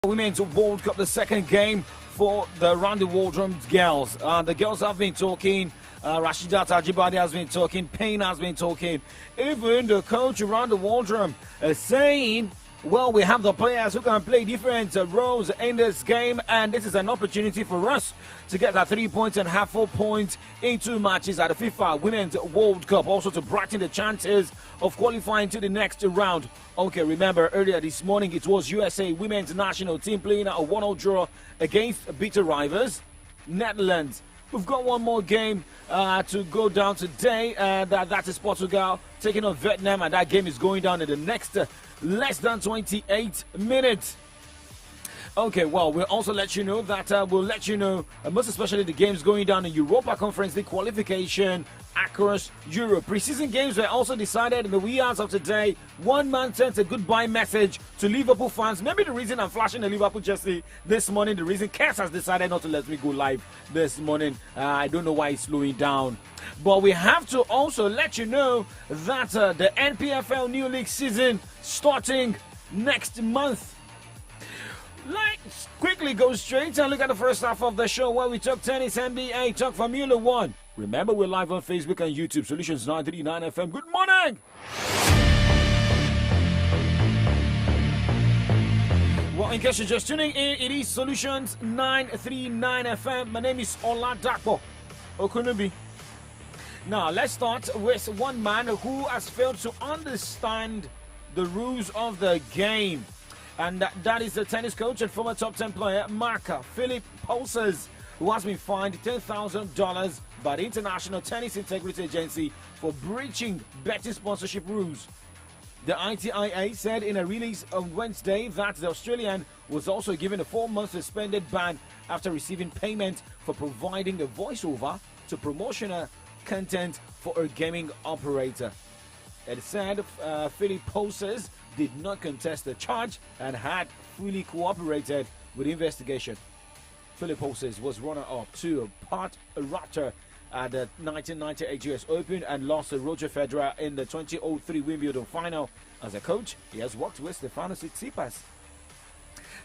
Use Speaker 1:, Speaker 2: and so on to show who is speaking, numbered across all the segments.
Speaker 1: Women's World Cup, the second game for the Round the Waldron girls. The girls have been talking. Rashidat Ajibade has been talking. Payne has been talking. Even the coach around the Waldron is saying, well, we have the players who can play different roles in this game, and this is an opportunity for us to get our 3 points and have 4 points in 2 matches at the FIFA Women's World Cup, also to brighten the chances of qualifying to the next round. Okay, remember earlier this morning it was USA Women's National Team playing a 1-0 draw against bitter rivals, Netherlands. We've got one more game to go down today, and that is Portugal taking on Vietnam, and that game is going down in the next less than 28 minutes. Okay, well, we'll also let you know that most especially the games going down in Europa Conference League qualification across Europe. Preseason games were also decided in the wee hours of today. One man sent a goodbye message to Liverpool fans. Maybe the reason I'm flashing the Liverpool jersey this morning, the reason Kess has decided not to let me go live this morning. I don't know why he's slowing down. But we have to also let you know that the NPFL New League season starting next month. Let's quickly go straight and look at the first half of the show where we talk tennis, NBA, talk Formula One. Remember, we're live on Facebook and YouTube. Solutions 939 FM. Good morning! Well, in case you're just tuning in, it is Solutions 939 FM. My name is Oladapo Okunubi. Now, let's start with one man who has failed to understand the rules of the game. And that is the tennis coach and former top 10 player, Marc-Philippe Poulsen, who has been fined $10,000 by the International Tennis Integrity Agency for breaching betting sponsorship rules. The ITIA said in a release on Wednesday that the Australian was also given a 4-month suspended ban after receiving payment for providing a voiceover to promotional content for a gaming operator. It said Philippe Poulsen did not contest the charge and had fully cooperated with the investigation. Philippe Poulsen was runner-up to Pat Raptor at the 1998 US Open and lost to Roger Federer in the 2003 Wimbledon final. As a coach, he has worked with Stefanos Tsitsipas.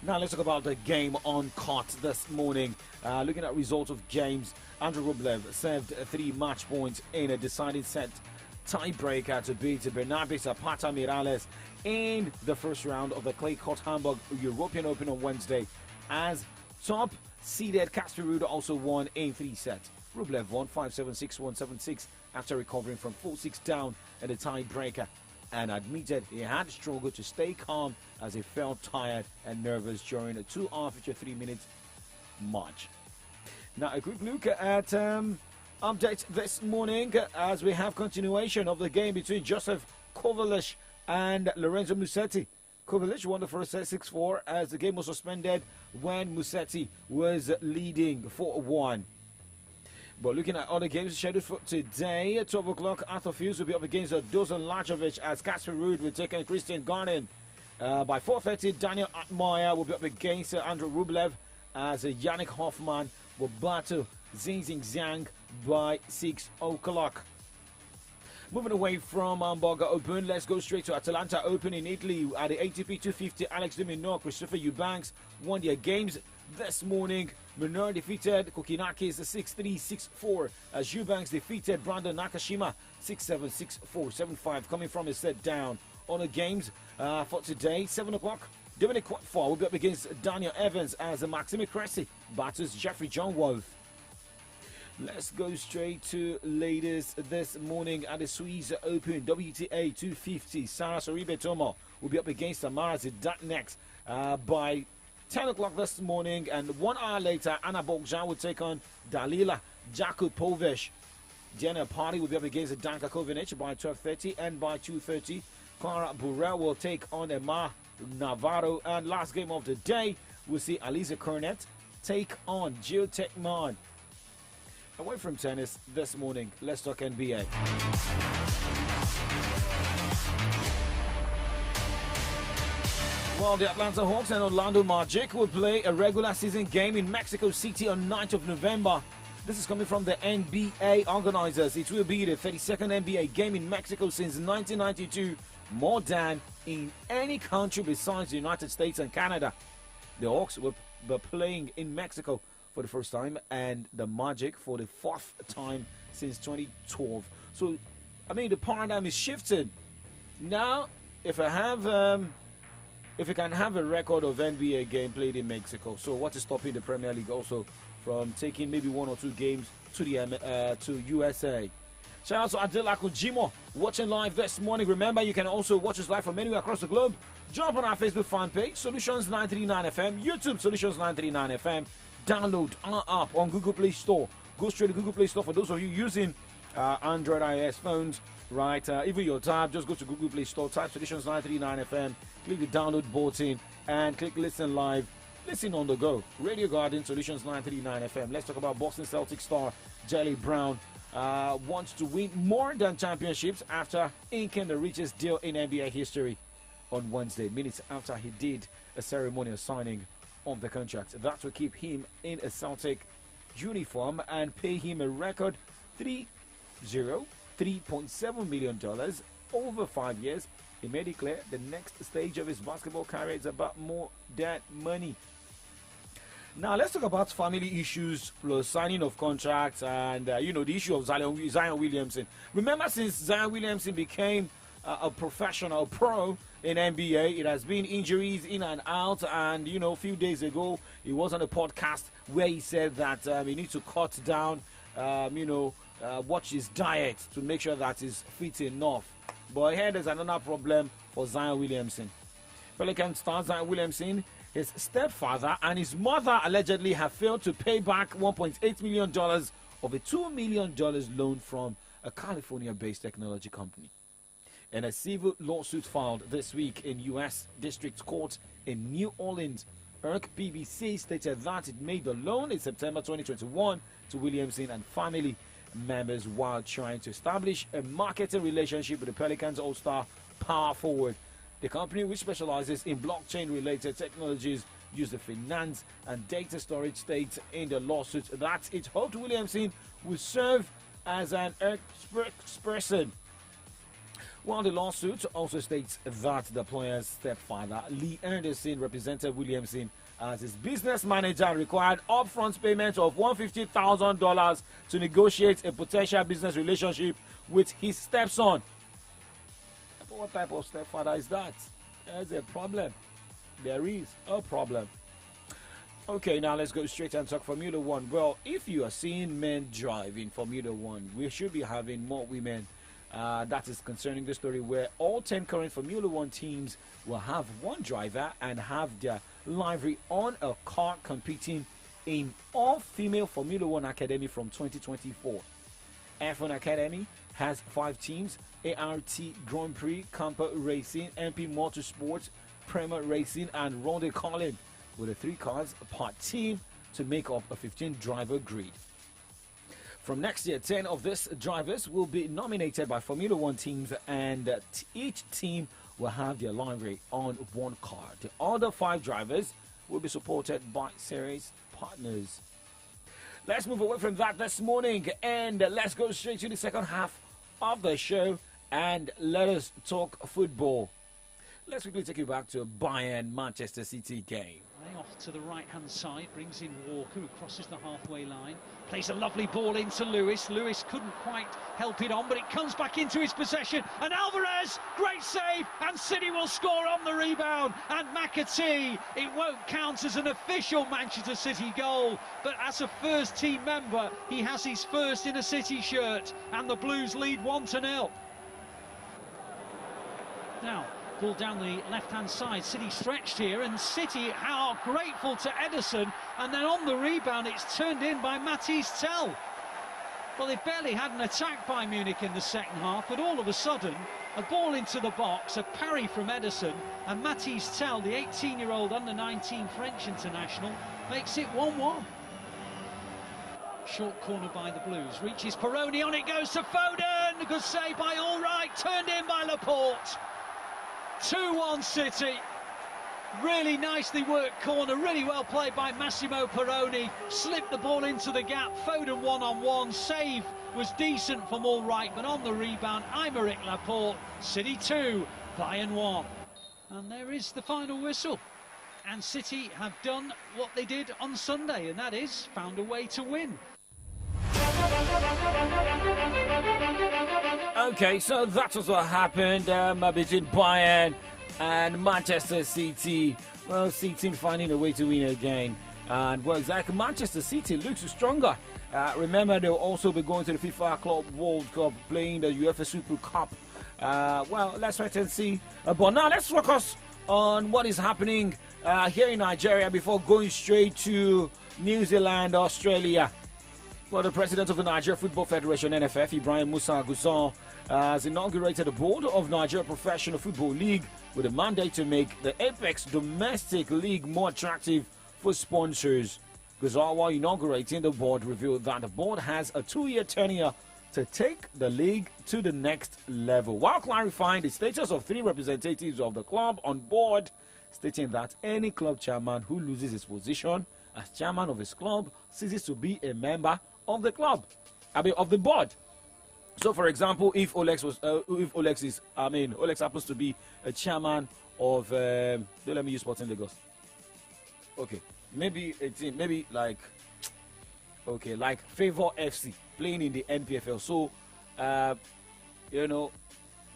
Speaker 1: Now let's talk about the game on court this morning. Looking at results of games, Andrew Rublev served 3 match points in a deciding set tiebreaker to beat Bernabe Zapata Miralles in the first round of the clay court Hamburg European Open on Wednesday, as top-seeded Casper Ruud also won in 3 sets. Rublev won 5-7, 6-1, 7-6 after recovering from 4-6 down in the tiebreaker, and admitted he had struggled to stay calm as he felt tired and nervous during a 2-hour 53-minute match. Now a quick look at updates this morning as we have continuation of the game between Joseph Kovalic and Lorenzo Musetti. Kovalic won the first set 6-4 as the game was suspended when Musetti was leading 4-1. But looking at other games scheduled for today, at 12 o'clock, Arthur Fils will be up against Dozan Lajovic as Casper Ruud will take on Christian Garnin. By 4:30, Daniel Atmaya will be up against Andrew Rublev as Yannick Hoffman will battle Xinjing Zhang by 6 o'clock. Moving away from Hamburg Open, let's go straight to Atalanta Open in Italy. At the ATP 250, Alex de Minaur, Christopher Eubanks won their games this morning. Minaur defeated Kokinakis 6-3, 6-4 as Eubanks defeated Brandon Nakashima 6-7, 6-4, 7-5, coming from a set down. On the games for today, 7 o'clock, Dominic Quatfall will be up against Daniel Evans as Maxime Cressy battles Jeffrey John Wolf. Let's go straight to ladies this morning at the Swiss Open WTA 250. Sarah Soribe Tomo will be up against Tamara Zidanek by 10 o'clock this morning, and 1 hour later, Anna Bogdan will take on Dalila Jakupovic. Diana Party will be up against Danka Kovinic by 12:30, and by 2:30, Clara Burrell will take on Emma Navarro. And last game of the day, we'll see Aliza Cornet take on Jill Techman. Away from tennis this morning, let's talk NBA. Well, the Atlanta Hawks and Orlando Magic will play a regular season game in Mexico City on 9th of November. This is coming from the NBA organizers. It will be the 32nd NBA game in Mexico since 1992, more than in any country besides the United States and Canada. The Hawks were playing in Mexico for the first time, and the Magic for the fourth time since 2012. So, I mean, the paradigm is shifted. Now, if you can have a record of NBA game played in Mexico, so what is stopping the Premier League also from taking maybe 1 or 2 games to the to USA? Shout out to Adela Kujimo watching live this morning. Remember, you can also watch us live from anywhere across the globe. Jump on our Facebook fan page, Solutions 939 FM, YouTube Solutions 939 FM. Download our app on Google Play Store. Go straight to Google Play Store for those of you using Android iOS phones, right? Even your tab, just go to Google Play Store, type Solutions 939 FM, click the download button, and click Listen Live. Listen on the go. Radio Garden, Solutions 939 FM. Let's talk about Boston Celtics star Jelly Brown. Wants to win more than championships after inking the richest deal in NBA history on Wednesday, minutes after he did a ceremonial signing of the contract. That will keep him in a Celtic uniform and pay him a record $3.7 million over 5 years. He made it clear the next stage of his basketball career is about more than money. Now, let's talk about family issues plus signing of contracts and, the issue of Zion Williamson. Remember, since Zion Williamson became a professional pro in NBA, it has been injuries in and out. And, a few days ago, he was on a podcast where he said that he needs to cut down, watch his diet to make sure that he's fit enough. But here there's another problem for Zion Williamson. Pelican star Zion Williamson, his stepfather and his mother allegedly have failed to pay back $1.8 million of a $2 million loan from a California-based technology company. In a civil lawsuit filed this week in U.S. District Court in New Orleans, ERC PBC stated that it made the loan in September 2021 to Williamson and family members while trying to establish a marketing relationship with the Pelicans all-star power forward. The company, which specializes in blockchain-related technologies, used the finance and data storage states in the lawsuit that it hoped Williamson would serve as an spokesperson. While the lawsuit also states that the player's stepfather, Lee Anderson, represented Williamson as his business manager and required upfront payment of $150,000 to negotiate a potential business relationship with his stepson. What type of stepfather is that? There's a problem. There is a problem. Okay, now let's go straight and talk Formula One. Well, if you are seeing men drive in Formula One, we should be having more women. That is concerning the story where all 10 current Formula One teams will have one driver and have their livery on a car competing in all-female Formula One Academy from 2024. F1 Academy has 5 teams: ART Grand Prix, Camper Racing, MP Motorsports, Premier Racing, and Ronde Carlin, with the 3 cars per team to make up a 15-driver grid. From next year, 10 of these drivers will be nominated by Formula One teams, and each team will have their livery on one car. The other 5 drivers will be supported by series partners. Let's move away from that this morning and let's go straight to the second half of the show and let us talk football. Let's quickly take you back to a Bayern-Manchester City game.
Speaker 2: Off to the right-hand side, brings in Walker, who crosses the halfway line. Plays a lovely ball into Lewis. Lewis couldn't quite help it on, but it comes back into his possession. And Alvarez, great save, and City will score on the rebound. And McAtee, it won't count as an official Manchester City goal, but as a first-team member, he has his first in a City shirt, and the Blues lead 1-0. Now, ball down the left-hand side. City stretched here, and City are grateful to Ederson, and then on the rebound it's turned in by Matthijs Tel. Well, they barely had an attack by Munich in the second half, but all of a sudden a ball into the box, a parry from Ederson, and Matthijs Tel, the 18-year-old under-19 French international, makes it 1-1. Short corner by the Blues, reaches Peroni, on it goes to Foden. Good save by Allright, turned in by Laporte. 2-1 City. Really nicely worked corner, really well played by Massimo Peroni. Slipped the ball into the gap, Foden one-on-one. Save was decent from Allright, but on the rebound, Aymeric Laporte. City 2, Bayern 1. And there is the final whistle. And City have done what they did on Sunday, and that is found a way to win.
Speaker 1: Okay, so that was what happened between Bayern and Manchester City. Well, City finding a way to win again. And well, exactly, Manchester City looks stronger. Remember, they'll also be going to the FIFA Club World Cup, playing the UEFA Super Cup. Well, let's wait and see. But now let's focus on what is happening here in Nigeria before going straight to New Zealand, Australia. Well, the president of the Nigeria Football Federation, NFF, Ibrahim Musa Gusau, has inaugurated the board of Nigeria Professional Football League with a mandate to make the Apex domestic league more attractive for sponsors. Gusau, while inaugurating the board, revealed that the board has a 2-year tenure to take the league to the next level, while clarifying the status of 3 representatives of the club on board, stating that any club chairman who loses his position as chairman of his club ceases to be a member of the club, of the board. So, for example, if Olex happens to be a chairman of, don't let me use Sporting Lagos. Okay, maybe a team, like Favour FC playing in the NPFL. So,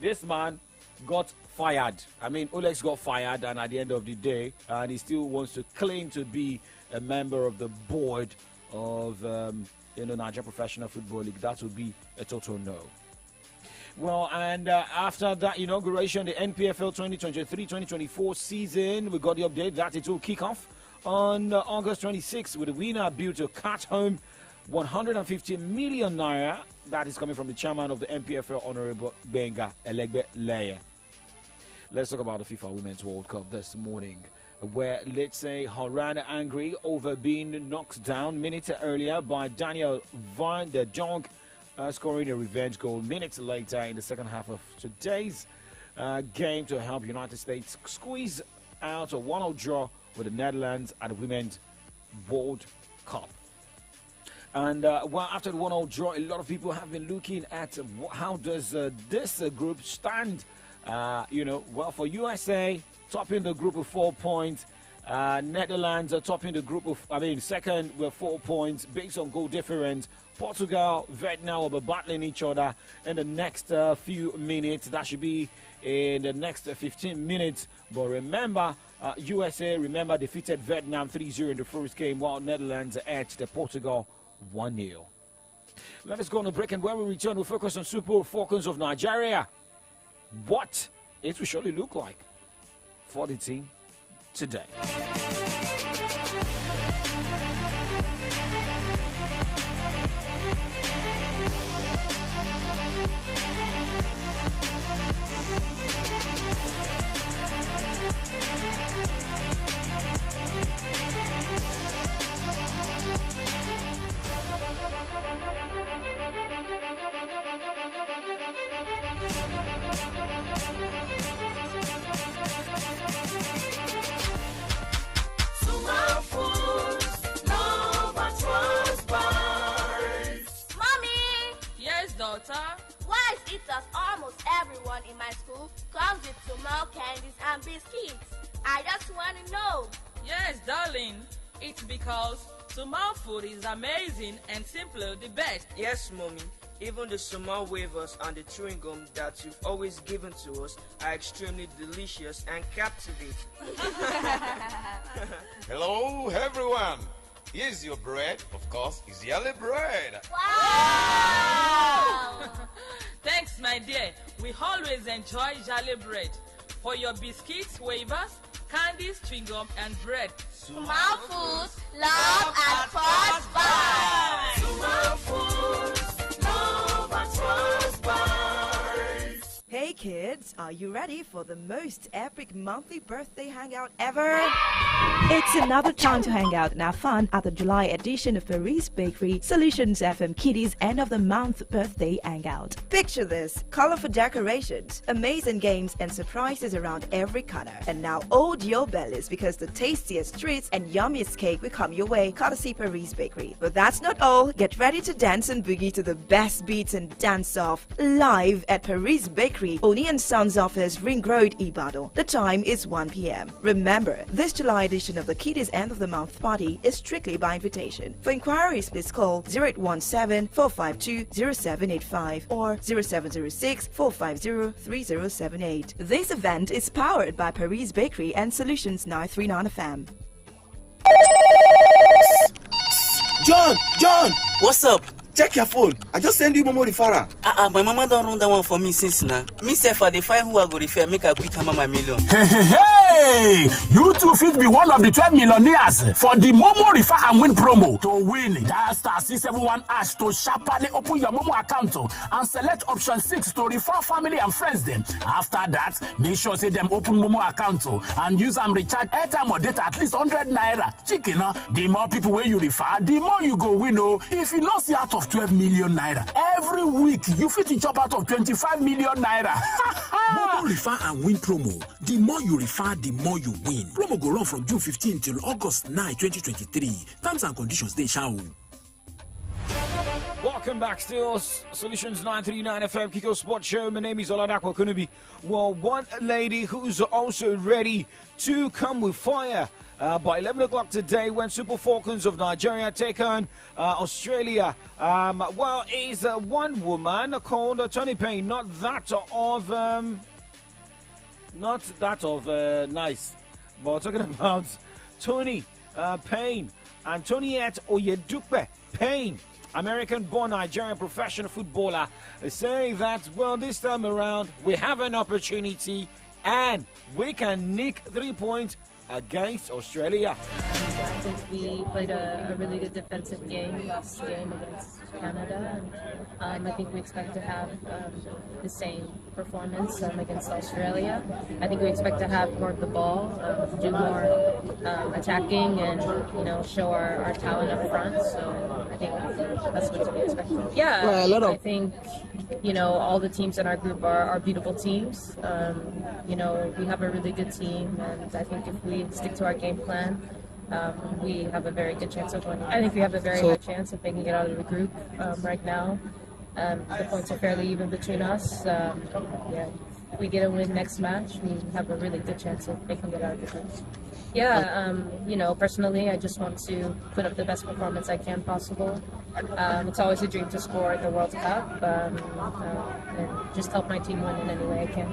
Speaker 1: this man got fired. Olex got fired, and at the end of the day, and he still wants to claim to be a member of the board of Nigeria Professional Football League. That would be a total no. Well, and after that inauguration, the NPFL 2023-2024 season, we got the update that it will kick off on August 26th with the winner built to cut home 150 million naira. That is coming from the chairman of the NPFL, Honorable Benga Elegbe Leye. Let's talk about the FIFA Women's World Cup this morning, where, let's say, Haran angry over being knocked down minutes earlier by Daniel Van der Donk, scoring a revenge goal minutes later in the second half of today's game to help United States squeeze out a 1-0 draw with the Netherlands at the Women's World Cup. And well, after the 1-0 draw, a lot of people have been looking at how does this group stand. Well, for USA, topping the group with 4 points. Netherlands are topping the group of, second with 4 points based on goal difference. Portugal, Vietnam will be battling each other in the next few minutes. That should be in the next 15 minutes. But remember, USA, defeated Vietnam 3-0 in the first game, while Netherlands edged Portugal 1-0. Let us go on a break, and when we return, we'll focus on Super Falcons of Nigeria. What it will surely look like for the team today.
Speaker 3: Why is it that almost everyone in my school comes with Sumal candies and biscuits? I just want to know.
Speaker 4: Yes, darling. It's because Sumal food is amazing and simply the best.
Speaker 5: Yes, Mommy. Even the Sumal wafers and the chewing gum that you've always given to us are extremely delicious and captivating.
Speaker 6: Hello, everyone. Here's your bread. Of course, it's yellow bread.
Speaker 3: Wow!
Speaker 4: Thanks, my dear. We always enjoy Jolly bread. For your biscuits, wafers, candies, chewing gum, and bread.
Speaker 3: Sumal Foods, love at first bite.
Speaker 7: Sumal Foods, love at first bite.
Speaker 8: Hey kids, are you ready for the most epic monthly birthday hangout ever? It's another time to hang out and have fun at the July edition of Paris Bakery Solutions FM Kiddies End of the Month Birthday Hangout. Picture this: colorful decorations, amazing games, and surprises around every corner. And now hold your bellies, because the tastiest treats and yummiest cake will come your way, courtesy Paris Bakery. But that's not all. Get ready to dance and boogie to the best beats and dance off live at Paris Bakery, Oni and Son Funds Office, Ring Road, Ibadan. The time is 1 p.m. Remember, this July edition of the Kiddies End of the Month party is strictly by invitation. For inquiries, please call 0817-452-0785 or 0706-450-3078. This event is powered by Paris Bakery and Solutions 939 FM.
Speaker 9: John, what's up? Check your phone. I just send you Momo referral. My mama don't run that one for me since now. Me say for the find who I go refer, make her quick hammer my million.
Speaker 10: Hey! You too fit be one of the 12 millionaires for the Momo Refer and Win promo. To win, dial star 671 # to sharply open your Momo account and select option 6 to refer family and friends them. After that, make sure say them open Momo account and use and recharge airtime or data at least 100 naira. Chicken, the more people where you refer, the more you go win. If you not see out of 12 million naira every week, you fit to chop out of 25 million naira.
Speaker 11: Momo Refer and Win promo. The more you refer, the more you win. Promo go run from June 15 till August 9, 2023. Terms and conditions they shall.
Speaker 1: Welcome back, still Solutions 939 FM Kiko Sports Show. My name is Oladapo Kunubi. Well, one lady who's also ready to come with fire by 11 o'clock today when Super Falcons of Nigeria take on Australia. Is one woman called Tony Payne, not that of Nice, but talking about Tony Payne, Antoniette Oyedupe Payne, American-born Nigerian professional footballer, saying that, well, this time around we have an opportunity and we can nick 3 points against Australia.
Speaker 12: I think we played a really good defensive game last game against Canada. And, I think we expect to have the same performance against Australia. I think we expect to have more of the ball, do more attacking, and show our talent up front. So I think that's what to be expected. Yeah, I think all the teams in our group are beautiful teams. We have a really good team, and I think if we stick to our game plan, we have a very good chance of winning. I think we have a very high chance of making it out of the group right now. The points are fairly even between us. If we get a win next match, we have a really good chance of making it out of the group. Personally, I just want to put up the best performance I can possible. It's always a dream to score at the World Cup, and just help my team win in any way I can.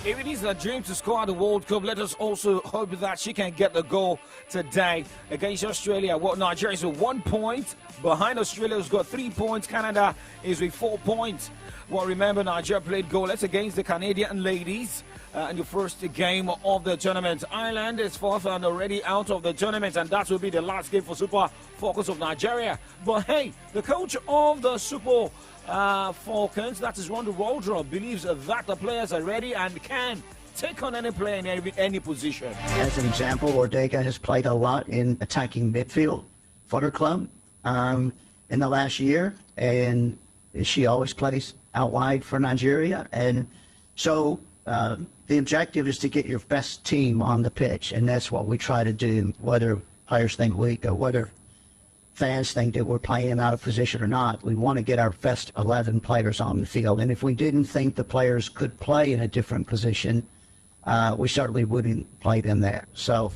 Speaker 1: If it is a dream to score at the World Cup, let us also hope that she can get the goal today against Australia. Nigeria is with 1 point behind Australia, who's got 3 points. Canada is with 4 points. Remember, Nigeria played goalless against the Canadian ladies in the first game of the tournament. Ireland is fourth and already out of the tournament, and that will be the last game for Super Falcons of Nigeria. But hey, the coach of the Super Falcons, that is Rondo Waldron, believes that the players are ready and can take on any player in any position.
Speaker 13: As an example, Ortega has played a lot in attacking midfield for her club in the last year, and she always plays out wide for Nigeria. And so the objective is to get your best team on the pitch, and that's what we try to do, whether players think weak or whether fans think that we're playing out of position or not. We want to get our best 11 players on the field, and if we didn't think the players could play in a different position, we certainly wouldn't play them there. So,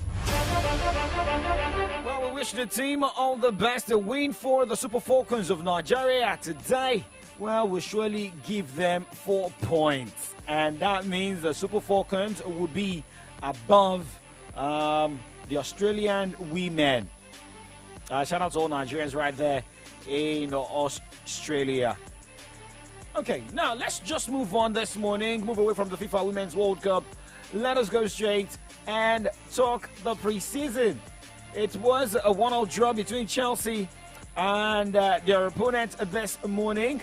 Speaker 1: well, we wish the team all the best. A win for the Super Falcons of Nigeria today, well, will surely give them 4 points, and that means the Super Falcons will be above the Australian women. Shout out to all Nigerians right there in Australia. Okay, now let's just move on this morning, move away from the FIFA Women's World Cup. Let us go straight and talk the preseason. It was a 1-0 draw between Chelsea and their opponent this morning,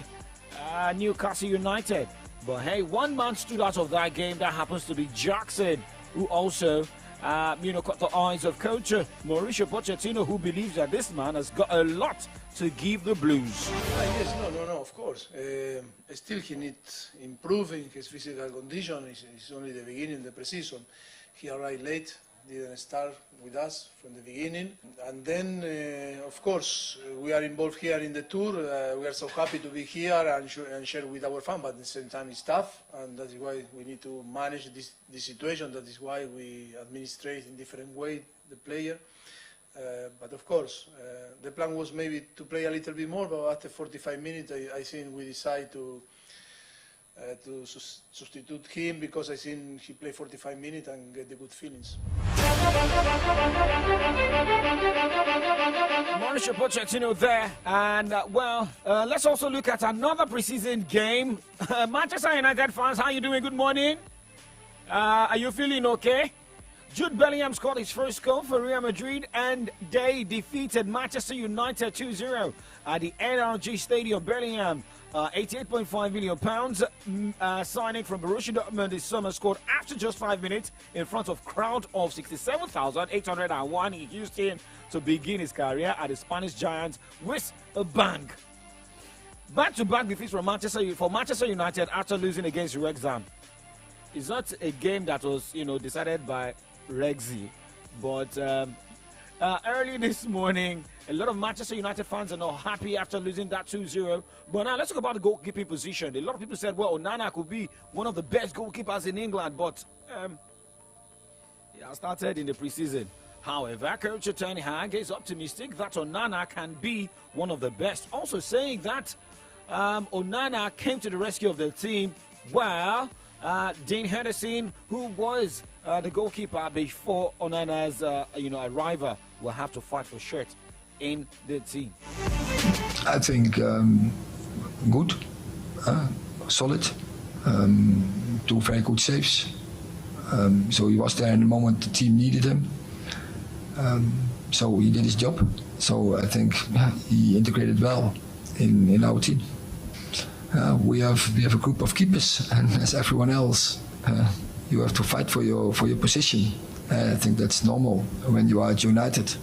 Speaker 1: Newcastle United. But hey, one man stood out of that game. That happens to be Jackson, who also caught the eyes of coach Mauricio Pochettino, who believes that this man has got a lot to give the Blues.
Speaker 14: Yes, no, of course. Still, he needs improving his physical condition. It's only the beginning of the preseason. He arrived late didn't start with us from the beginning. And then, of course, we are involved here in the tour. We are so happy to be here and share with our fans, but at the same time it's tough, and that is why we need to manage this situation. That is why we administrate in different way the player. But of course, the plan was maybe to play a little bit more, but after 45 minutes, I think we decided to substitute him because I think he played 45 minutes and get the good feelings.
Speaker 1: Mauricio Pochettino there, and let's also look at another preseason game. Manchester United fans, how you doing? Good morning. Are you feeling okay? Jude Bellingham scored his first goal for Real Madrid, and they defeated Manchester United 2-0 at the NRG Stadium. Bellingham, £88.5 million signing from Borussia Dortmund this summer, scored after just 5 minutes in front of a crowd of 67,801 in Houston to begin his career at the Spanish Giants with a bang. Back-to-back defeats for Manchester United after losing against Wrexham. It's not a game that was, decided by Rexy, but early this morning, a lot of Manchester United fans are not happy after losing that 2-0. But now let's talk about the goalkeeping position. A lot of people said, well, Onana could be one of the best goalkeepers in England, but he started in the preseason. However, Coach Ten Hag is optimistic that Onana can be one of the best. Also saying that Onana came to the rescue of the team while Dean Henderson, who was the goalkeeper before Onana's arrival, will have to fight for shirt in the team.
Speaker 15: I think good, solid, 2 very good saves. So he was there in the moment the team needed him. So he did his job. So I think he integrated well in our team. We have a group of keepers, and as everyone else, you have to fight for your position. I think that's normal when you are at United.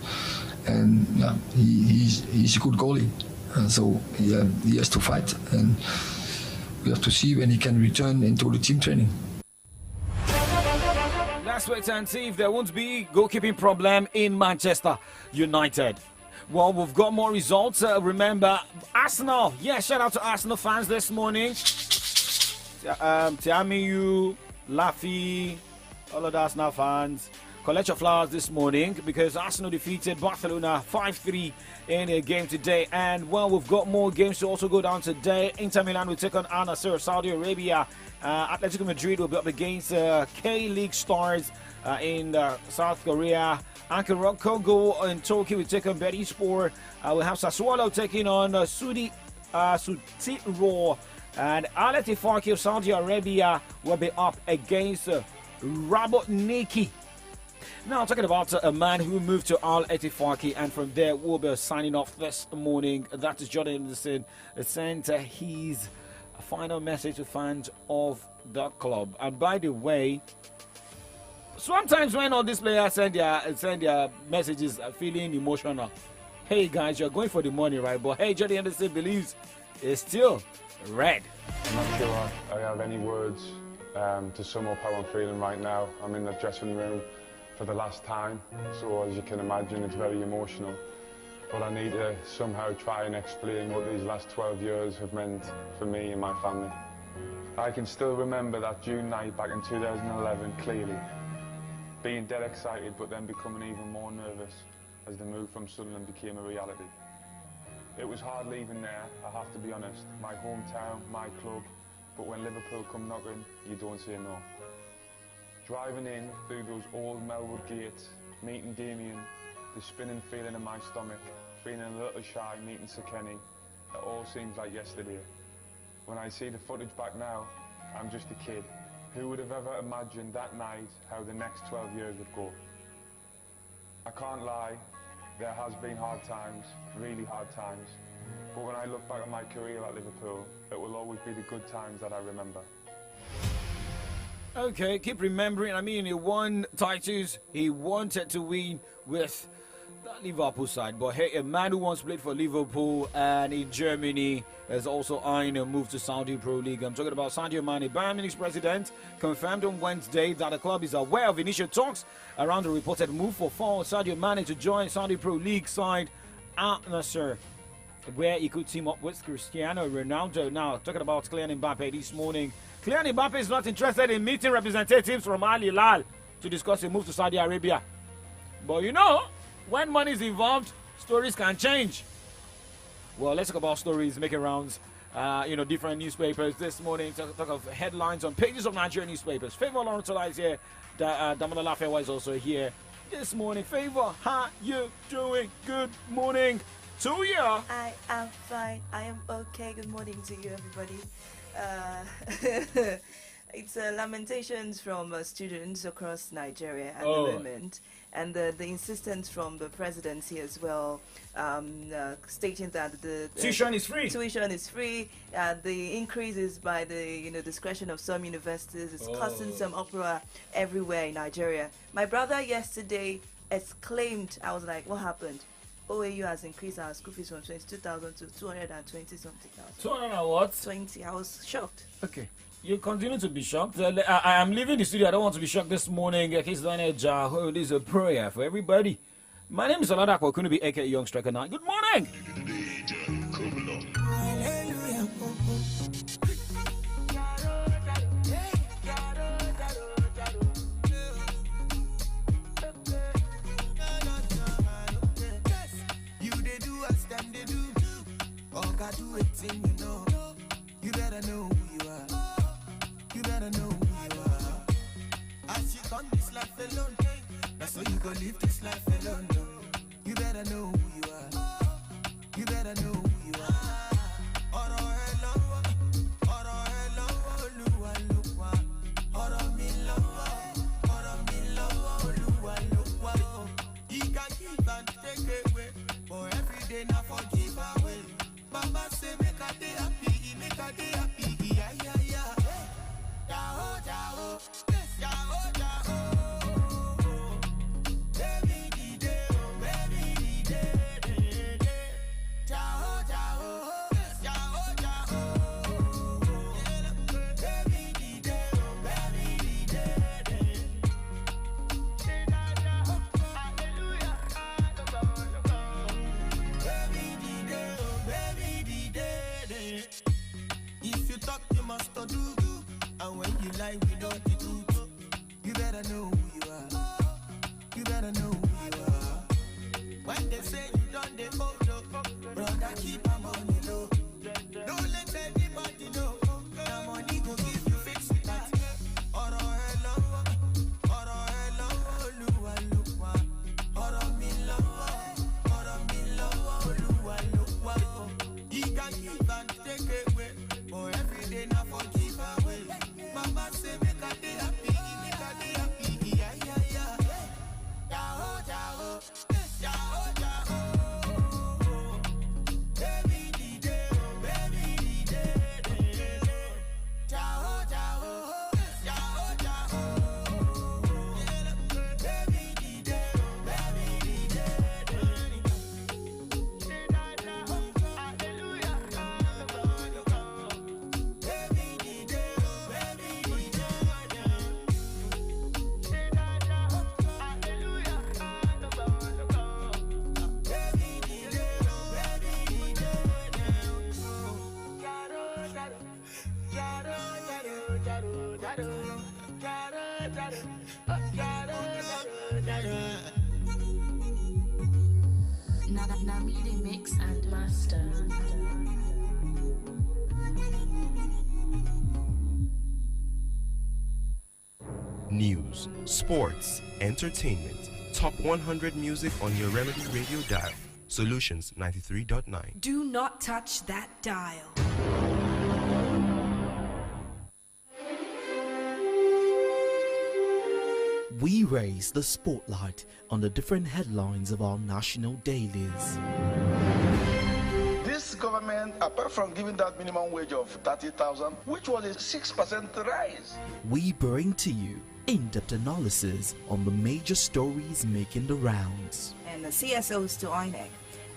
Speaker 15: And he's a good goalie, so he has to fight, and we have to see when he can return into the team training.
Speaker 1: Let's wait and see if there won't be goalkeeping problem in Manchester United. Well, we've got more results. Remember, Arsenal. Yeah, shout out to Arsenal fans this morning. Tiamiu, Laffy, all of the Arsenal fans. Collect your flowers this morning because Arsenal defeated Barcelona 5-3 in a game today. And, well, we've got more games to also go down today. Inter Milan will take on Al Nassr of Saudi Arabia. Atletico Madrid will be up against K-League Stars in South Korea. Ankara Kongo in Turkey will take on Betis-Spor. We'll have Sassuolo taking on Sutiro. And Al Ettifaq of Saudi Arabia will be up against Rabotniki. Now, talking about a man who moved to Al Ettifaq, and from there we'll be signing off this morning. That is Jordan Anderson. Sent his final message to fans of the club. And by the way, sometimes when all these players send their messages feeling emotional, hey guys, you're going for the money, right? But hey, Jordan Anderson believes it's still red.
Speaker 16: I'm not sure I have any words to sum up how I'm feeling right now. I'm in the dressing room for the last time, so as you can imagine, it's very emotional. But I need to somehow try and explain what these last 12 years have meant for me and my family. I can still remember that June night back in 2011 clearly, being dead excited but then becoming even more nervous as the move from Sunderland became a reality. It was hard leaving there, I have to be honest, my hometown, my club, but when Liverpool come knocking, you don't say no. Driving in through those old Melwood gates, meeting Damien, the spinning feeling in my stomach, feeling a little shy meeting Sir Kenny, it all seems like yesterday. When I see the footage back now, I'm just a kid. Who would have ever imagined that night how the next 12 years would go? I can't lie, there has been hard times, really hard times, but when I look back at my career at Liverpool, it will always be the good times that I remember.
Speaker 1: Okay, keep remembering, I mean, he won titles, he wanted to win with That Liverpool side, but hey, a man who once played for Liverpool and in Germany is also eyeing a move to Saudi Pro League. I'm talking about Sadio Mane. Bayern Munich's president confirmed on Wednesday that the club is aware of initial talks around the reported move for Sadio Mane to join Saudi Pro League side Al Nassr, where he could team up with Cristiano Ronaldo. Now, talking about Kylian Mbappe this morning. Kylian Mbappe is not interested in meeting representatives from Al Hilal to discuss a move to Saudi Arabia. But you know, when money is involved, stories can change. Well, let's talk about stories making rounds. Different newspapers this morning. Talk of headlines on pages of Nigerian newspapers. Favor Lawrence is here. Damola Lafewa is also here this morning. Favor, how you doing? Good morning to you.
Speaker 8: I am fine. I am okay. Good morning to you, everybody. It's lamentations from students across Nigeria at the moment, and the insistence from the presidency as well, stating that the
Speaker 1: tuition is free.
Speaker 8: Tuition is free. The increase is by the discretion of some universities. It's causing some uproar everywhere in Nigeria. My brother yesterday exclaimed, I was like, what happened? OAU has increased our school fees from 22,000 to 220 something thousand.
Speaker 1: 200 and what?
Speaker 8: 20. I was shocked.
Speaker 1: Okay. You continue to be shocked. I am leaving the studio. I don't want to be shocked this morning. This is a prayer for everybody. My name is Oladapo Okunubi, aka Young Striker 9. Good morning.
Speaker 7: You better know who you are. You better know who you are. As you come this life alone, that's how you go live this life alone. You better know who you are. You better know who you are. Ọ̀rọ̀ ẹ lọ́wọ́, Olúwa ló wà. Ọ̀rọ̀ mi lọ́wọ́, Olúwa ló wà. He can give and take away, but every day na for give away. Baba say make a day happy, make a day happy, yeah, yeah, yeah. Jao, jao, jao, jao. Baby, di day, jao, jao, jao, jao. Baby, di day, hallelujah. If you talk, you must do. And when you lie, we don't do. You better know who you are. You better know who you are. When they say you done the photo, brother, keep my money low. Don't let anybody know. The money go give you fix it. Ọ̀rọ̀ ẹ lọ́wọ́, Olúwa ló wà. Ọ̀rọ̀ mi lọ́wọ́, Olúwa ló wà. He can give and take away, but every day na for give away. Mama say make a day happy, yeah, yeah, yeah. Jao, jao, jao, jao. Baby, di day, jao, jao, jao, jao. Baby, di day,
Speaker 12: Namidi Mix and Master.
Speaker 17: News, sports, entertainment, top 100 music on your Remedy Radio dial. Solutions 93.9.
Speaker 18: Do not touch that dial.
Speaker 19: We raise the spotlight on the different headlines of our national dailies.
Speaker 20: This government, apart from giving that minimum wage of 30,000, which was a 6% rise.
Speaker 19: We bring to you in-depth analysis on the major stories making the rounds.
Speaker 8: And the CSOs to INEC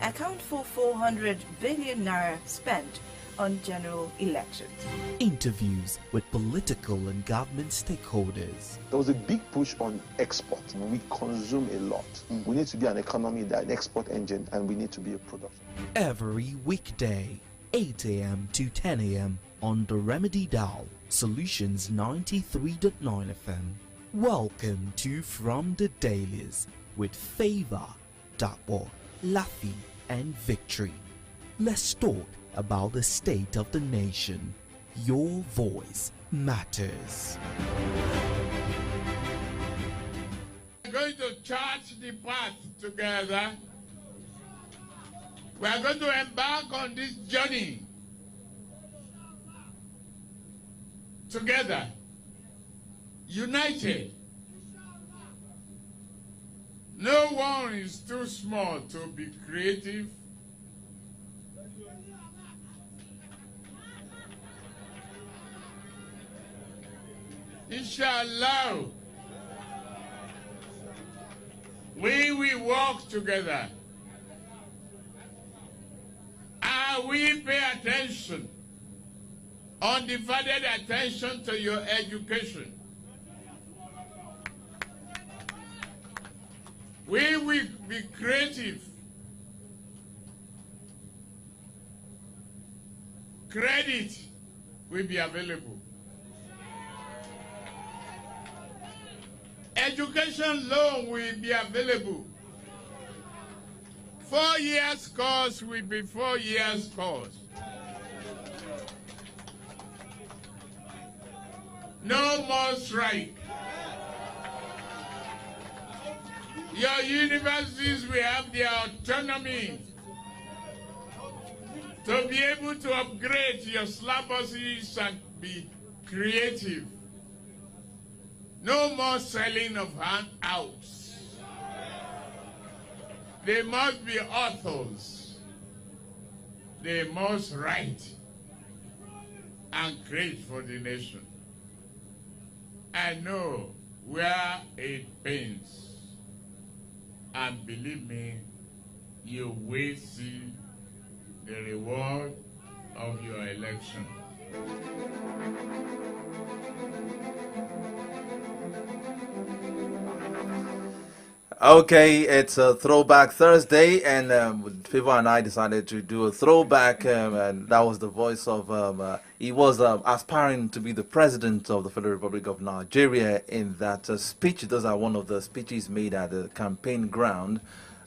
Speaker 8: account for 400 billion naira spent on general elections.
Speaker 19: Interviews with political and government stakeholders.
Speaker 21: There was a big push on export. We consume a lot. We need to be an economy, that an export engine, and we need to be a production.
Speaker 19: Every weekday, 8 a.m. to 10 a.m. on the Remedy Dial, Solutions 93.9 FM. Welcome to From the Dailies with Favor, Dakpo, Laffy, and Victory. Let's talk about the state of the nation. Your voice matters.
Speaker 22: We're going to chart the path together. We are going to embark on this journey together, united. No one is too small to be creative. Inshallah, we will work together. And we pay attention, undivided attention to your education. We will be creative. Credit will be available. Education loan will be available. 4 years course will be 4 years course. No more strike. Your universities will have their autonomy to be able to upgrade your syllabuses and be creative. No more selling of handouts. They must be authors. They must write and create for the nation. I know where it pains. And believe me, you will see the reward of your election.
Speaker 23: Okay, it's a Throwback Thursday, and Favor and I decided to do a throwback, and that was the voice of, he was aspiring to be the president of the Federal Republic of Nigeria in that speech. Those are one of the speeches made at the campaign ground,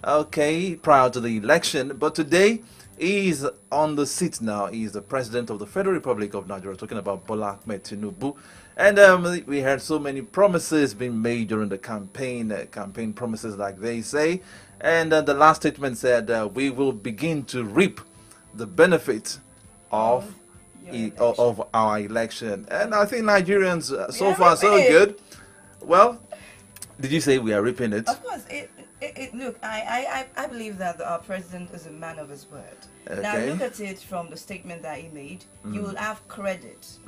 Speaker 23: okay, prior to the election. But today, he is on the seat now. He is the president of the Federal Republic of Nigeria, talking about Bola Ahmed Tinubu. And we heard so many promises being made during the campaign promises, like they say. And the last statement said, we will begin to reap the benefit of our election. And I think Nigerians, so far, so good. Well, did you say we are reaping it?
Speaker 8: Of course. Look, I believe that our president is a man of his word.
Speaker 23: Okay.
Speaker 8: Now, look at it from the statement that he made. You will have credit.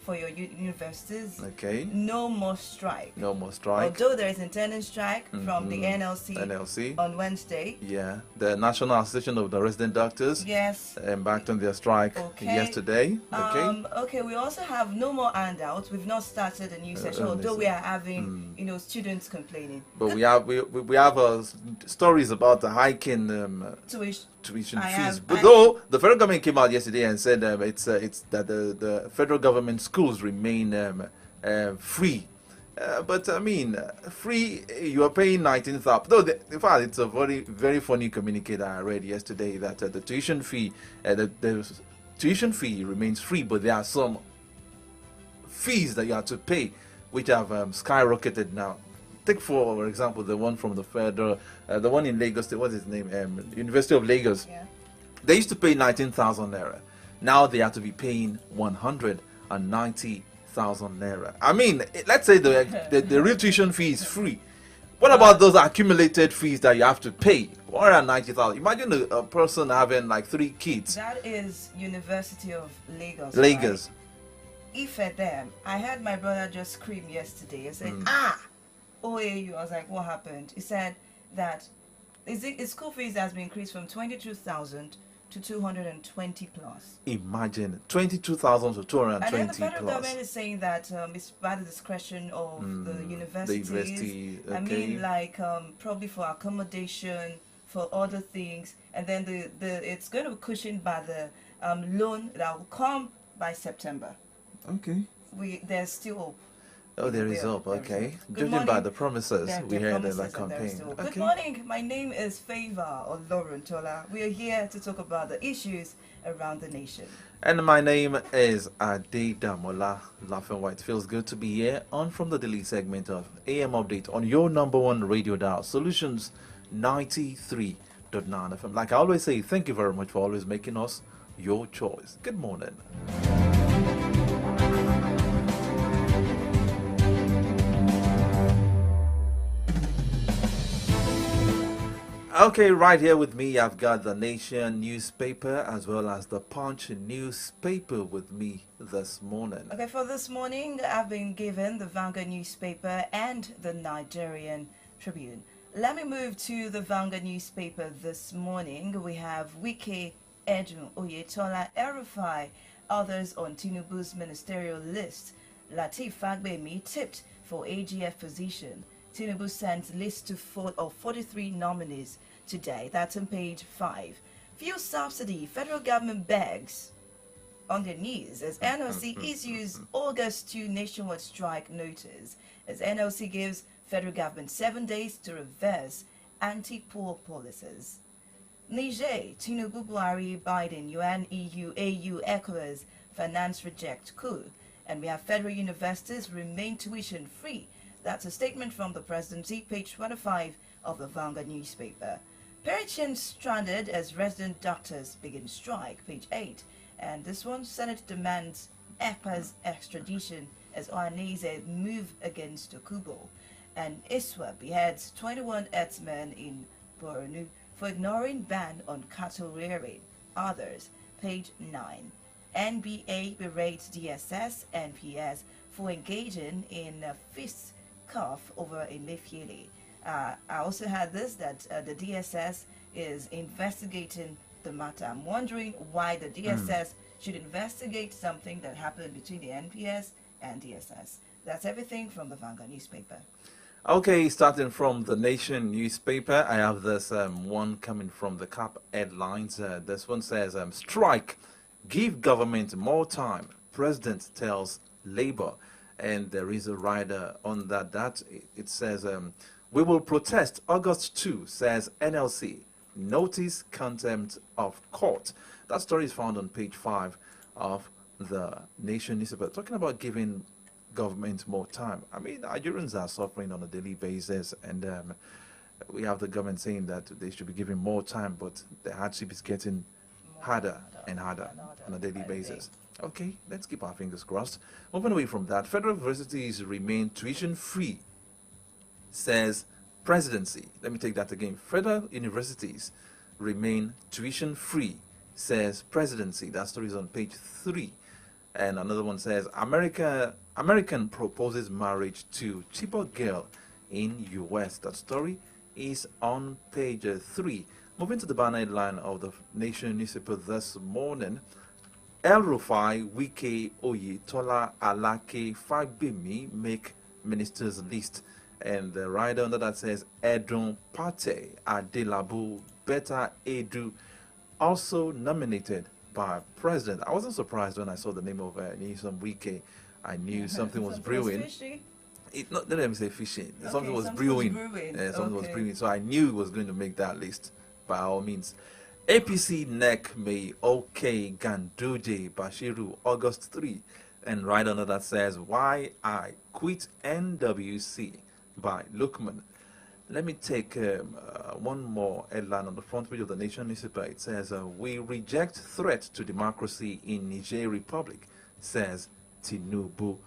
Speaker 8: For your universities.
Speaker 23: Okay.
Speaker 8: No more strike.
Speaker 23: No more strike.
Speaker 8: Although there is intending strike from the NLC on Wednesday.
Speaker 23: Yeah. The National Association of the Resident Doctors.
Speaker 8: Yes.
Speaker 23: Embarked on their strike yesterday. Okay.
Speaker 8: Okay. We also have no more handouts. We've not started a new session, although we are having, students complaining.
Speaker 23: But we have stories about the hiking tuition fees. But though the federal government came out yesterday and said it's that the federal government schools remain free. But I mean, free, you are paying 19,000. Though in fact, it's a very, very funny communicator I read yesterday that the tuition fee remains free, but there are some fees that you have to pay, which have skyrocketed now. Take for example the one from the federal, the one in Lagos. What's his name? University of Lagos.
Speaker 8: Yeah.
Speaker 23: They used to pay 19,000 naira. Now they have to be paying 190,000 naira. I mean, let's say the real tuition fee is free. What about those accumulated fees that you have to pay? 190,000. Imagine a person having like 3 kids.
Speaker 8: That is University of Lagos.
Speaker 23: Lagos.
Speaker 8: Right? If at them, I heard my brother just scream yesterday and said, OAU. I was like, what happened? He said that His school fees has been increased from 22,000 to 220 plus.
Speaker 23: Imagine 22,000 to 220
Speaker 8: And then the federal
Speaker 23: plus.
Speaker 8: government is saying that it's by the discretion of the universities.
Speaker 23: The university,
Speaker 8: I
Speaker 23: okay.
Speaker 8: mean, like probably for accommodation, for other things, and then it's going to be cushioned by the loan that will come by September.
Speaker 23: Okay.
Speaker 8: There's still hope.
Speaker 23: Oh, there is hope.
Speaker 8: There is
Speaker 23: Okay.
Speaker 8: hope. Good
Speaker 23: Judging by
Speaker 8: morning.
Speaker 23: the promises we heard in that
Speaker 8: promises and there is
Speaker 23: campaign.
Speaker 8: still hope.
Speaker 23: Okay.
Speaker 8: Good morning. My name is Favor Oloruntola. We are here to talk about the issues around the nation.
Speaker 23: And my name is Ade Damola Laughing White. Feels good to be here on From the Daily segment of AM Update on your number one radio dial, Solutions 93.9 FM. Like I always say, thank you very much for always making us your choice. Good morning. Okay, right here with me, I've got the Nation newspaper as well as the Punch newspaper with me this morning.
Speaker 8: Okay, for this morning, I've been given the Vanguard newspaper and the Nigerian Tribune. Let me move to the Vanguard newspaper this morning. We have Wike, Edun, Oyetola, El-Rufai, others on Tinubu's ministerial list. Lateef Fagbemi tipped for AGF position. Tinubu sends list to 43 nominees today. That's on page 5. Fuel subsidy, federal government begs on their knees as NLC issues August 2 nationwide strike notice. As NLC gives federal government 7 days to reverse anti-poor policies. Niger, Tinubu, Buhari, Biden, UN, EU, AU, ECOWAS, finance reject coup. And we have federal universities remain tuition free. That's a statement from the presidency, page 25 of the Vanguard newspaper. Parisians stranded as resident doctors begin strike, page 8. And this one, Senate demands EPA's extradition as Ohanese move against Okubo. And ISWA beheads 21 herdsmen in Borno for ignoring ban on cattle rearing. Others, page 9. NBA berates DSS, NPS for engaging in a fist cuff over Emefiele. I also had this, that the DSS is investigating the matter. I'm wondering why the DSS should investigate something that happened between the NPS and DSS. That's everything from the Vanguard newspaper.
Speaker 23: Okay, starting from the Nation newspaper, I have this one coming from the CAP headlines. This one says, strike, give government more time. President tells Labour. And there is a rider on that. It says, we will protest August 2, says NLC. Notice contempt of court. That story is found on page 5 of the Nation newspaper, talking about giving government more time. I mean, Nigerians are suffering on a daily basis, and we have the government saying that they should be given more time, but the hardship is getting harder and harder on a daily basis. Okay, let's keep our fingers crossed. Moving away from that, federal universities remain tuition free, says presidency. Let me take that again. Federal universities remain tuition free, says presidency. That story is on page 3. And another one says, American proposes marriage to cheaper girl in US. That story is on page 3. Moving to the banner headline of the Nation newspaper this morning, El-Rufai, Wike, Oyetola, Alake, Fagbemi make ministers list. And the rider under that says Edun Pate, Adelabu, Beta Edu, also nominated by President. I wasn't surprised when I saw the name of Nyesom Wike. I knew something was brewing. Let me say fishy. Okay, something was brewing. Something was brewing. So I knew it was going to make that list by all means. APC neck may okay Ganduje Bashiru August 3. And right under that says, Why I Quit NWC by Lukman. Let me take one more headline on the front page of the Nation newspaper. It says, we reject threat to democracy in Niger Republic, says Tinubu.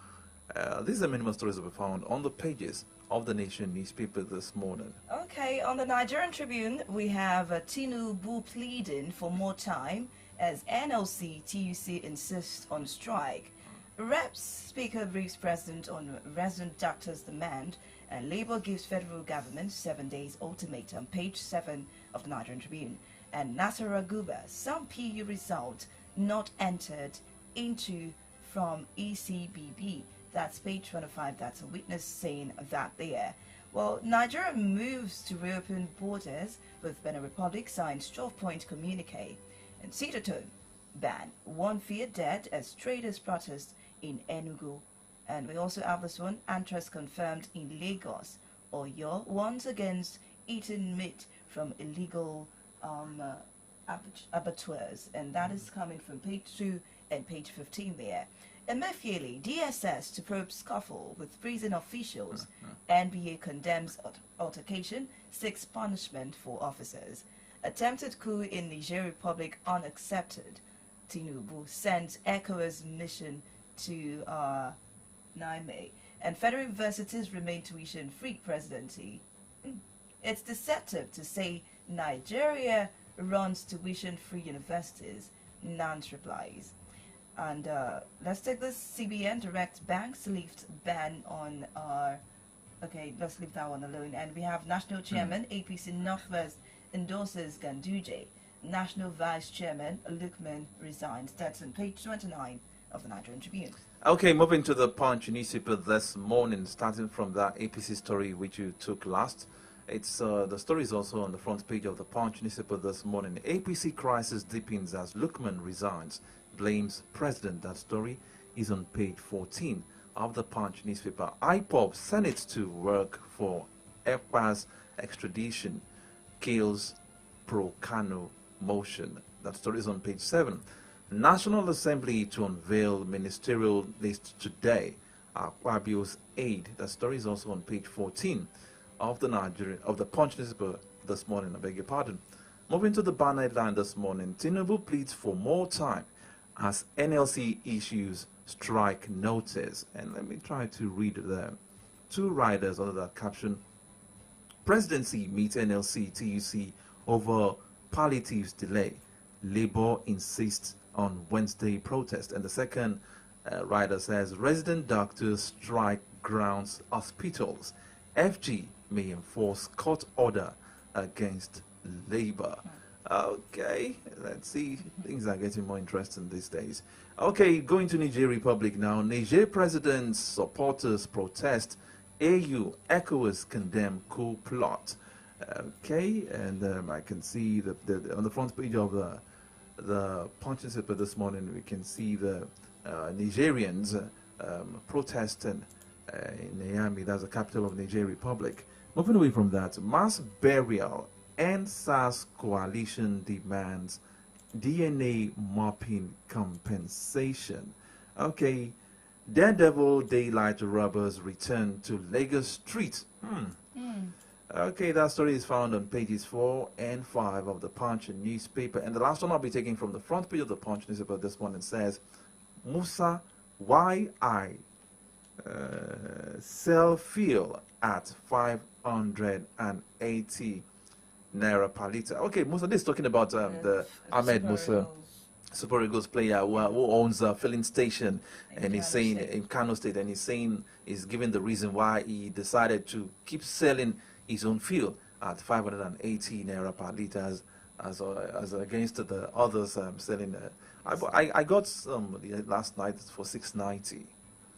Speaker 23: These are many stories that were found on the pages of the Nation newspaper this morning. Okay,
Speaker 8: on the Nigerian Tribune, we have Tinubu pleading for more time as NLC TUC insists on strike. Reps Speaker briefs President on resident doctors' demand, And Labour gives federal government 7 days ultimatum, page 7 of the Nigerian Tribune. And Nasara Guba, some PU result not entered into from ECBB. That's page 25. That's a witness saying that there. Well, Nigeria moves to reopen borders with Benin Republic, signs 12-point communique. And Citaton ban 1 fear dead as traders protest in Enugu. And we also have this one, Antrax confirmed in Lagos. Oyo warns against eating meat from illegal abattoirs. And that is coming from page 2 and page 15 there. Emefiele, DSS to probe scuffle with prison officials. NBA condemns altercation, seeks punishment for officers. Attempted coup in Niger Republic unaccepted. Tinubu sends ECOWAS mission to Niamey. And federal universities remain tuition-free presidency. It's deceptive to say Nigeria runs tuition-free universities. Nance replies. And let's take this. CBN directs banks lift ban on our... Okay, let's leave that one alone. And we have National Chairman, APC Northwest endorses Ganduje. National Vice Chairman, Lukman resigns. That's on page 29 of the Nigerian Tribune.
Speaker 23: Okay, moving to the Punch newspaper this morning, starting from that APC story which you took last. It's the story is also on the front page of the Punch newspaper this morning. APC crisis deepens as Lukman resigns, blames president. That story is on page 14 of the Punch newspaper. IPOB Senate to work for ECWA's extradition, kills pro-Kano motion. That story is on page 7. National Assembly to unveil ministerial list today. Akpabio's aid. That story is also on page 14 of the Punch newspaper this morning. I beg your pardon. Moving to the banner headline this morning. Tinubu pleads for more time as NLC issues strike notice. And let me try to read them. 2 riders under that caption. Presidency meets NLC TUC over palliatives delay. Labour insists on Wednesday protest. And the second rider says resident doctors strike grounds hospitals. FG may enforce court order against Labour. Okay, let's see. Things are getting more interesting these days. Okay, going to Niger Republic now. Niger president's supporters protest. AU ECOWAS condemn coup plot. Okay, and I can see that on the front page of the Punch newspaper this morning, we can see the Nigerians protesting in Niamey. That's the capital of Niger Republic. Moving away from that, mass burial and SARS coalition demands DNA mapping compensation. Okay, Daredevil daylight robbers return to Lagos street. Okay, that story is found on pages 4 and 5 of the Punch newspaper. And the last one I'll be taking from the front page of the Punch newspaper this morning says, Musa, why I sell fuel at 580 naira per liter. Okay, Musa, this is talking about the Ahmed Musa, Super Eagles player who owns a filling station, and he's saying in Kano State, and he's saying he's giving the reason why he decided to keep selling his own fuel at 580 naira per liter as against the others selling. I got some last night for 690.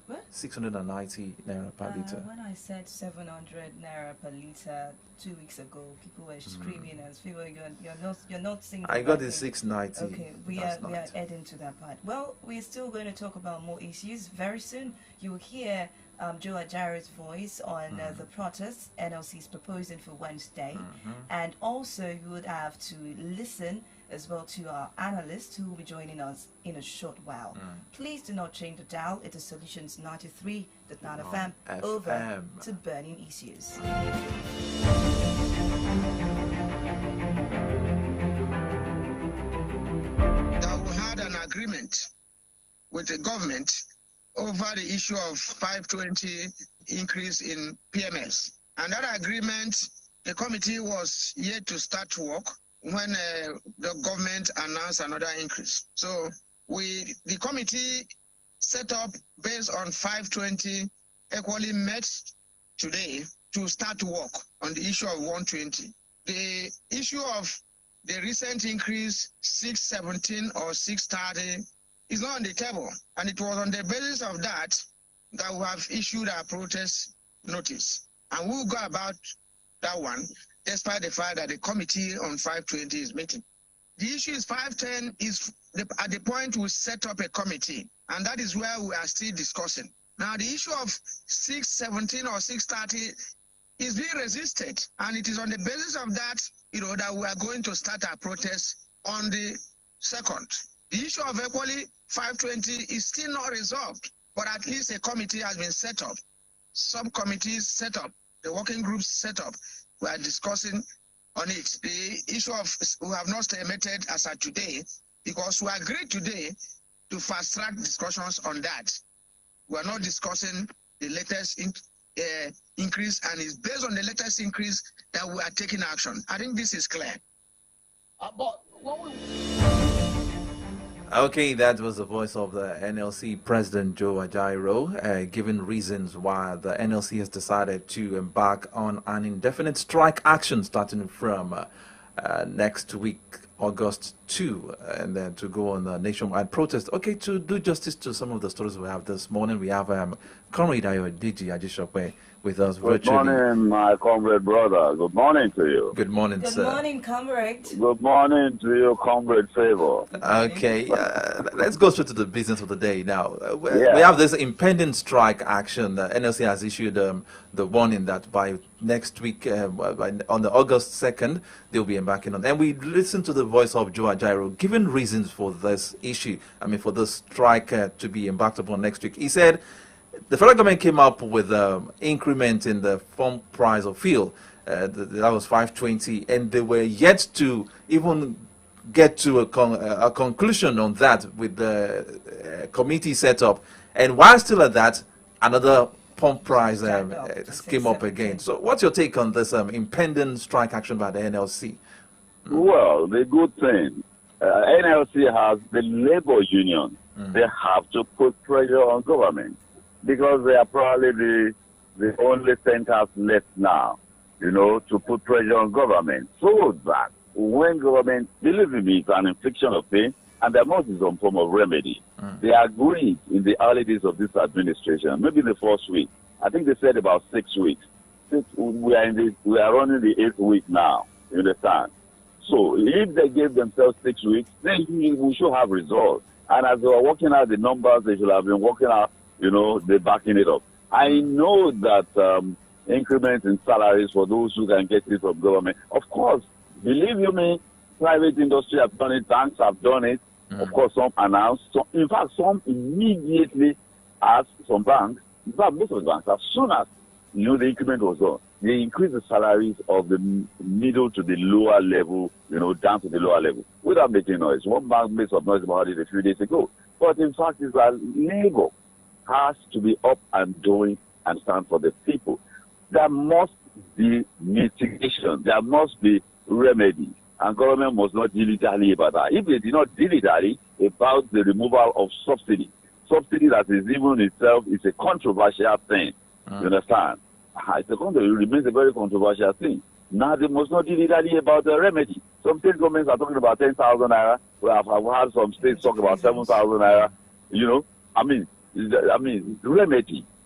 Speaker 8: What?
Speaker 23: 690 naira per liter.
Speaker 8: When I said 700 naira per liter 2 weeks ago, people were screaming and people were going, you're not saying.
Speaker 23: I got the 690.
Speaker 8: Okay, we are adding to that part. Well, we're still going to talk about more issues very soon. You will hear Joe Ajaro's voice on the protests NLC is proposing for Wednesday, and also you would have to listen as well to our analysts who will be joining us in a short while. Please do not change the dial. It is Solutions 93.9 FM. Over to burning issues.
Speaker 2: That we had an agreement with the government over the issue of 520 increase in PMS. And that agreement, the committee was yet to start work when the government announced another increase. So the committee set up based on 520 equally met today to start to work on the issue of 120. The issue of the recent increase, 617 or 630, is not on the table. And it was on the basis of that that we have issued our protest notice. And we'll go about that one, despite the fact that the committee on 520 is meeting. The issue is 510 is at the point we set up a committee, and that is where we are still discussing. Now, the issue of 617 or 630 is being resisted, and it is on the basis of that, that we are going to start our protest on the 2nd. The issue of equally 520 is still not resolved, but at least a committee has been set up. Subcommittees set up, the working groups set up. We are discussing on it. The issue of we have not estimated as of today, because we agreed today to fast-track discussions on that. We are not discussing the latest increase, and it's based on the latest increase that we are taking action. I think this is clear.
Speaker 23: Okay, that was the voice of the NLC President Joe Ajaero, giving reasons why the NLC has decided to embark on an indefinite strike action starting from next week, August 2, and then to go on a nationwide protest. Okay, to do justice to some of the stories we have this morning, we have Comrade Ayo Diji Ajishokwe with us virtually.
Speaker 4: Good morning, my comrade brother. Good morning to you.
Speaker 23: Good morning,
Speaker 8: Good
Speaker 23: sir.
Speaker 8: Good morning, comrade.
Speaker 4: Good morning to you, comrade Favor.
Speaker 23: Okay, let's go straight to the business of the day now. We have this impending strike action. NLC has issued the warning that by next week, on the August 2nd, they'll be embarking on. And we listened to the voice of Joe Ajaero, giving reasons for this issue, for this strike to be embarked upon next week. He said the federal government came up with an increment in the pump price of fuel. That was 520, and they were yet to even get to a conclusion on that with the committee set up. And while still at that, another pump price came up again. So what's your take on this impending strike action by the NLC?
Speaker 4: Well, the good thing, NLC has the labor union. They have to put pressure on government because they are probably the only centers left now, to put pressure on government so that when government, believe me, it's an infliction of pain, and there must be some form of remedy. They agreed in the early days of this administration, maybe the first week. I think they said about 6 weeks. We are running the 8th week now. You understand? So if they gave themselves 6 weeks, then we should have results. And as they were working out the numbers, they should have been working out, they're backing it up. I know that increments in salaries for those who can get it from government. Of course, believe you me, private industry have done it, banks have done it. Of course, some announced. In fact, some immediately asked some banks. In fact, most of the banks, as soon as the increment was done, they increased the salaries of the middle to the lower level, down to the lower level, without making noise. One bank made some noise about it a few days ago. But in fact, it's that labor has to be up and doing and stand for the people. There must be mitigation. There must be remedy. And government must not dilly-dally about that. If they did not dilly-dally about the removal of subsidy that is even itself is a controversial thing, you understand? It remains a very controversial thing. Now they must not dilly-dally about the remedy. Some state governments are talking about 10,000 naira. I've had some states talk about 7,000 naira.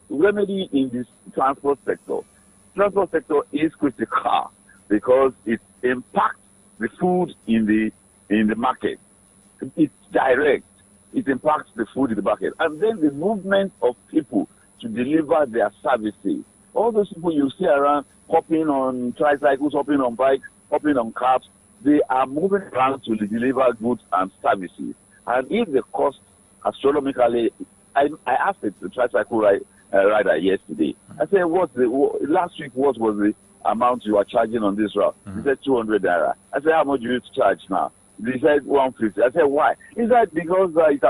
Speaker 4: Remedy in this transport sector. Transport sector is critical because it impacts the food in the market. It's direct. It impacts the food in the market. And then the movement of people to deliver their services. All those people you see around hopping on tricycles, hopping on bikes, hopping on cars, they are moving around to deliver goods and services. And if the cost astronomically, I asked the tricycle rider yesterday. I said, last week, what was the amount you are charging on this route? He said 200 naira. I said, how much do you charge now? He said 150. I said, why? He said, because it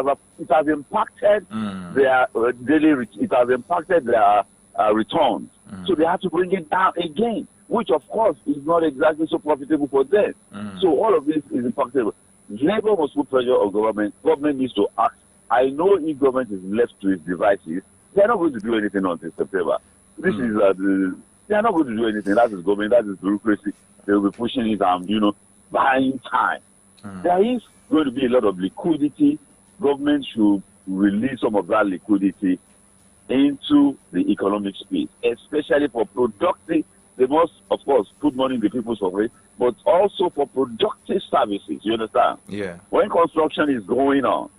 Speaker 4: has impacted their daily, it has impacted their returns. So they have to bring it down again, which of course is not exactly so profitable for them. So all of this is impactable. Labor must put pressure on government. Government needs to act. I know if government is left to its devices, they're not going to do anything until September. This is They are not going to do anything. That is government, that is bureaucracy. They will be pushing it and, buying time. There is going to be a lot of liquidity. Government should release some of that liquidity into the economic space, especially for productive. They must, of course, put money in the people's pocket, but also for productive services. You understand?
Speaker 23: Yeah.
Speaker 4: When construction is going on,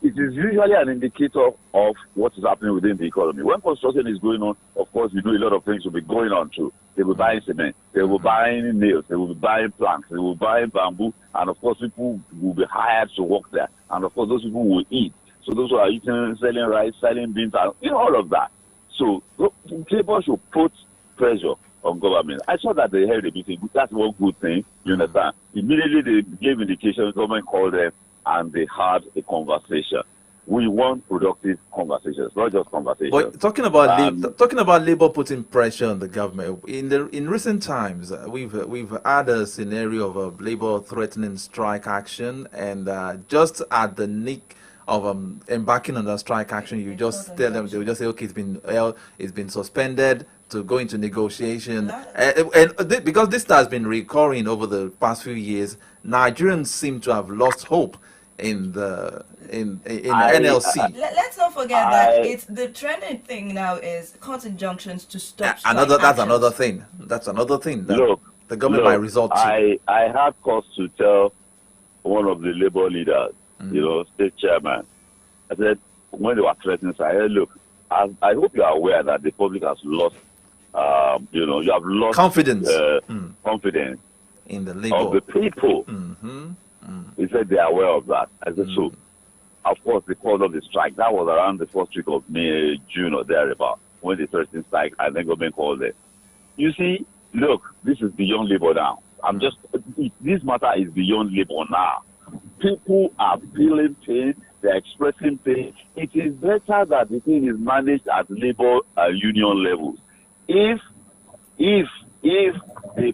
Speaker 4: it is usually an indicator of what is happening within the economy. When construction is going on, of course, a lot of things will be going on too. They will buy cement, they will buy nails, they will be buying planks, they will buy bamboo, and of course, people will be hired to work there. And of course, those people will eat. So those who are eating, selling rice, selling beans, and all of that. So people should put pressure on government. I saw that they held a meeting. That's one good thing. You understand? Immediately they gave indication. The government called them and they had a conversation. We want productive conversations, not just conversations.
Speaker 23: But talking about labor putting pressure on the government, in recent times, we've had a scenario of labor threatening strike action, and just at the nick of embarking on that strike action, you just tell them, they will just say, okay, it's been suspended, to go into negotiation, because this has been recurring over the past few years. Nigerians seem to have lost hope in NLC.
Speaker 8: Let's not forget that it's the trending thing now is court injunctions to stop.
Speaker 23: That's another thing. That's another thing. That the government might resort to.
Speaker 4: I had cause to tell one of the labor leaders, state chairman. I said when they were threatening, I said, look, I hope you are aware that the public has lost. You have lost
Speaker 23: confidence
Speaker 4: in
Speaker 23: the labor
Speaker 4: of the people. He said they are aware of that. I said so. Of course, they called off the strike. That was around the first week of May, June, or thereabout, when the threatened strike, and then government called it. You see, look, this is beyond labor now. This matter is beyond labor now. People are feeling pain. They're expressing pain. It is better that the thing is managed at labor union levels. If the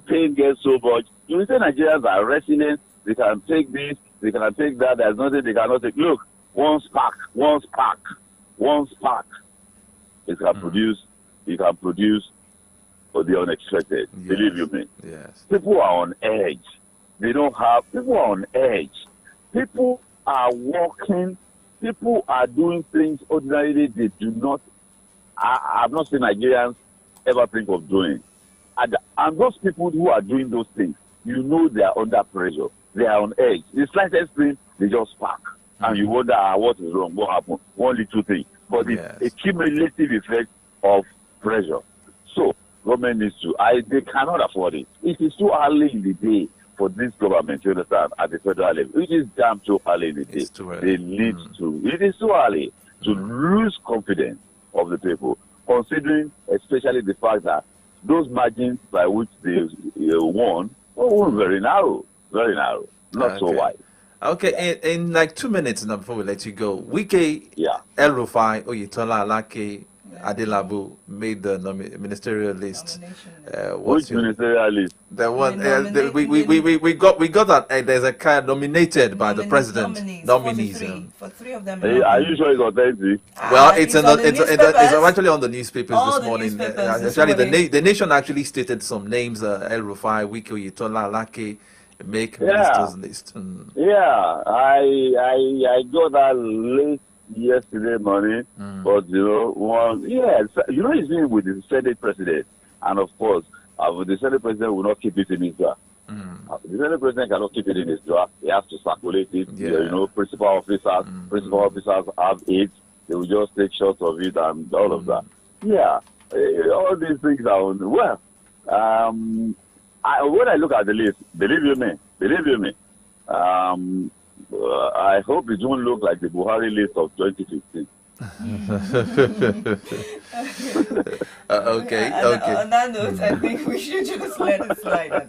Speaker 4: pain gets so much, you say Nigerians are resilient, they can take this, they can take that, there's nothing they cannot take. Look, one spark, it can produce for the unexpected. Yes. Believe you me.
Speaker 23: Yes.
Speaker 4: People are on edge. People are on edge. People are working, people are doing things ordinarily they do not. I've not seen Nigerians ever think of doing. And those people who are doing those things, they are under pressure. They are on edge. The slightest thing, they just spark. And you wonder what is wrong, what happened. One little thing. But it's a cumulative effect of pressure. So, government needs to, they cannot afford it. It is too early in the day for this government, you understand, at the federal level. It is damn too early in the day. They need to. It is too early to lose confidence of the people, considering especially the fact that those margins by which they won were very narrow, not so wide.
Speaker 23: Okay, in like 2 minutes now before we let you go, Wike, El Rufai, Oyetola, Alake, Adelabu made the ministerial list.
Speaker 4: Which ministerial list?
Speaker 23: The one we got that there's a card nominated by the president. Nominees.
Speaker 8: For 3 of them.
Speaker 4: Are you sure it's authentic?
Speaker 23: Well, it's actually on the newspapers this morning. Actually, the Nation actually stated some names: El Rufai, Wike, Oyetola, Alake. Make ministers list.
Speaker 4: Yeah, I got that list yesterday morning, but he's in with the Senate president, and of course, the Senate president will not keep it in his draft. The Senate president cannot keep it in his draft. He has to circulate it. Principal officers have it. They will just take shots of it and all of that. Yeah, all these things are on. Well, when I look at the list, believe you me, I hope it won't look like the Buhari list of 2015.
Speaker 23: Okay.
Speaker 8: On that note, I think we should just let it slide.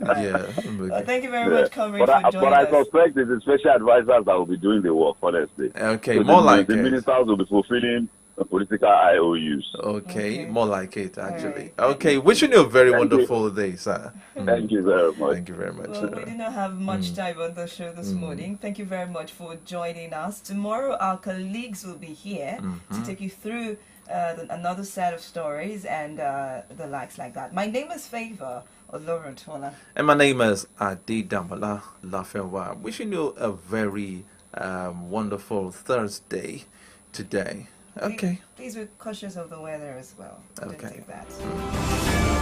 Speaker 8: Thank you very much, Comrade, for joining us.
Speaker 4: But I suspect it's the special advisors that will be doing the work, honestly.
Speaker 23: Okay,
Speaker 4: so
Speaker 23: more like
Speaker 4: the ministers will be fulfilling political IOUs.
Speaker 23: Okay, more like it, actually. Right. Okay, wishing you a very wonderful day, sir.
Speaker 4: Thank you very much.
Speaker 23: Thank you very much.
Speaker 8: Well, we did not have much time on the show this morning. Thank you very much for joining us. Tomorrow, our colleagues will be here to take you through
Speaker 3: another set of stories and the likes like that. My name is Favor Olorutola.
Speaker 23: And my name is Adi Damala Lafewa. Wishing you a very wonderful Thursday today. Okay.
Speaker 3: Please be cautious of the weather as well. Don't
Speaker 23: Okay.
Speaker 3: do that.